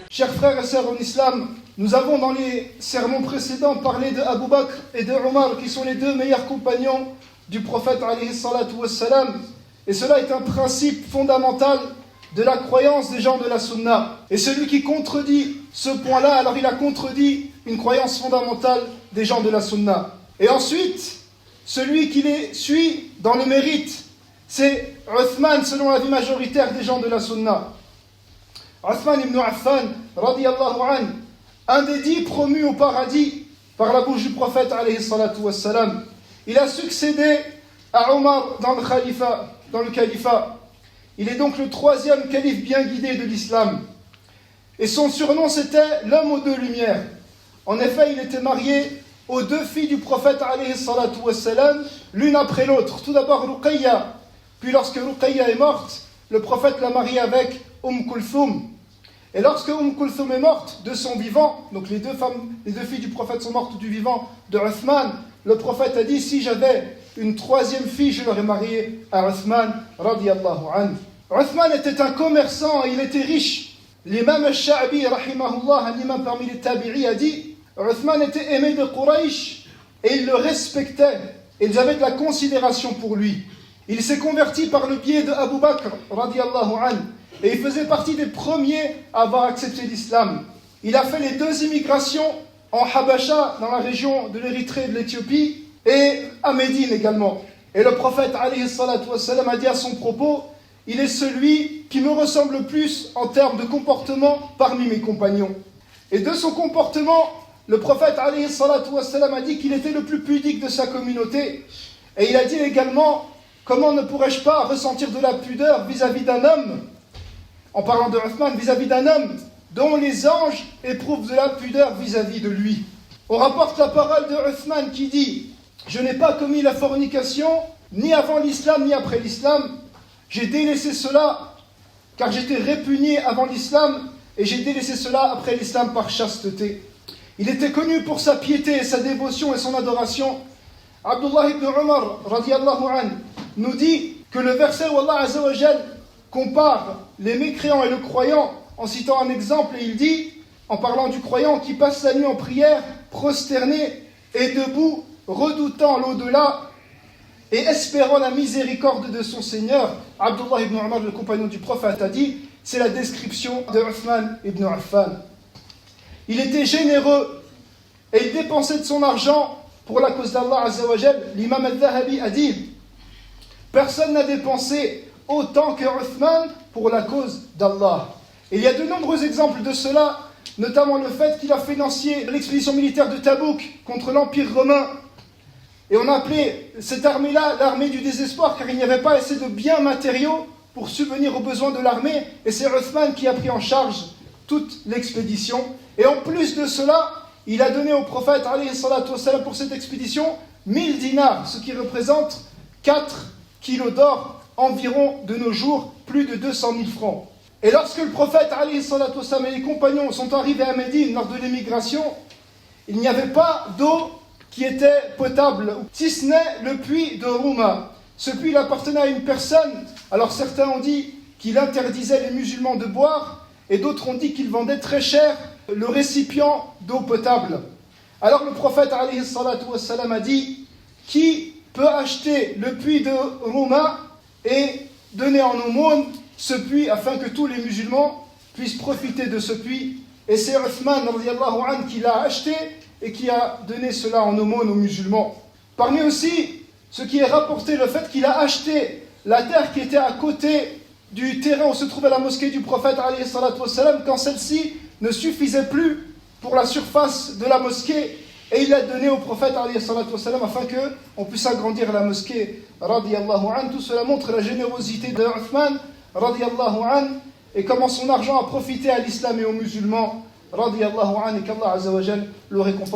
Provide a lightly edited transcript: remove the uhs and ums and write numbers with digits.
Chers frères et sœurs en islam, nous avons dans les sermons précédents parlé de Abu Bakr et de Omar, qui sont les deux meilleurs compagnons du prophète alayhi salatu wassalam. Et cela est un principe fondamental de la croyance des gens de la sunna. Et celui qui contredit ce point-là, alors il a contredit une croyance fondamentale des gens de la sunna. Et ensuite, celui qui les suit dans le mérite, c'est Uthman, selon l'avis majoritaire des gens de la sunna. Uthman ibn Affan, radiyallahu anhu, un des 10 promus au paradis par la bouche du prophète alayhi salatu wassalam. Il a succédé à Omar dans le califat. Il est donc le 3e calife bien guidé de l'islam. Et son surnom c'était l'homme aux 2 lumières. En effet, il était marié aux 2 filles du prophète alayhi salatu wassalam, l'une après l'autre. Tout d'abord Ruqayya, puis lorsque Ruqayya est morte, le prophète l'a mariée avec Kulthum. Et lorsque Kulthum est morte de son vivant, donc les 2 filles du prophète sont mortes du vivant de Uthman, le prophète a dit, si j'avais une 3e fille, je l'aurais mariée à Uthman, radiyallahu anhu. Uthman était un commerçant, il était riche. L'imam al-Sha'bi, rahimahullah, un imam parmi les tabi'i, a dit, Uthman était aimé de Quraysh, et ils le respectaient, et ils avaient de la considération pour lui. Il s'est converti par le biais de Abu Bakr, radiyallahu anhu, et il faisait partie des premiers à avoir accepté l'islam. Il a fait les 2 immigrations en Habasha, dans la région de l'Érythrée et de l'Éthiopie, et à Médine également. Et le prophète alayhi salatu wassalam a dit à son propos, il est celui qui me ressemble le plus en termes de comportement parmi mes compagnons. Et de son comportement, le prophète alayhi salatu wassalam a dit qu'il était le plus pudique de sa communauté. Et il a dit également, comment ne pourrais-je pas ressentir de la pudeur vis-à-vis d'un homme, en parlant de Uthman, vis-à-vis d'un homme dont les anges éprouvent de la pudeur vis-à-vis de lui. On rapporte la parole de Uthman qui dit, je n'ai pas commis la fornication, ni avant l'islam, ni après l'islam. J'ai délaissé cela, car j'étais répugné avant l'islam, et j'ai délaissé cela après l'islam par chasteté. Il était connu pour sa piété, et sa dévotion et son adoration. Abdullah ibn Umar, radiyallahu anhu, nous dit que le verset où Allah azza wa jal compare les mécréants et le croyant, en citant un exemple, et il dit, en parlant du croyant qui passe la nuit en prière, prosterné et debout, redoutant l'au-delà et espérant la miséricorde de son Seigneur, Abdullah ibn Umar, le compagnon du prophète, a dit, c'est la description de Uthman ibn Affan. Il était généreux et il dépensait de son argent pour la cause d'Allah azza wa jal. L'imam al-Dhahabi a dit, personne n'a dépensé autant que Uthman pour la cause d'Allah. Et il y a de nombreux exemples de cela, notamment le fait qu'il a financé l'expédition militaire de Tabouk contre l'Empire romain. Et on appelait cette armée-là l'armée du désespoir, car il n'y avait pas assez de biens matériaux pour subvenir aux besoins de l'armée. Et c'est Uthman qui a pris en charge toute l'expédition. Et en plus de cela, il a donné au prophète alayhi salatu wassalam pour cette expédition 1000 dinars, ce qui représente 4 kilos d'or environ de nos jours, plus de 200 000 francs. Et lorsque le prophète alayhi salatu wassalam et les compagnons sont arrivés à Médine lors de l'émigration, il n'y avait pas d'eau qui était potable, si ce n'est le puits de Rouma. Ce puits appartenait à une personne, alors certains ont dit qu'il interdisait les musulmans de boire, et d'autres ont dit qu'il vendait très cher le récipient d'eau potable. Alors le prophète alayhi salatu wassalam a dit, qui peut acheter le puits de Rouma et donner en aumône ce puits afin que tous les musulmans puissent profiter de ce puits. Et c'est Uthman radiyallahu anhu qui l'a acheté et qui a donné cela en aumône aux musulmans. Parmi aussi ce qui est rapporté, le fait qu'il a acheté la terre qui était à côté du terrain où se trouvait la mosquée du prophète alayhi salatu wassalam, quand celle-ci ne suffisait plus pour la surface de la mosquée, et il l'a donné au prophète alayhi salatu wassalam afin qu'on puisse agrandir la mosquée radiyallahu anhu. Tout cela montre la générosité de Uthman radiyallahu anhu et comment son argent a profité à l'islam et aux musulmans radiyallahu anhu, et qu'Allah azza wa jal le récompense.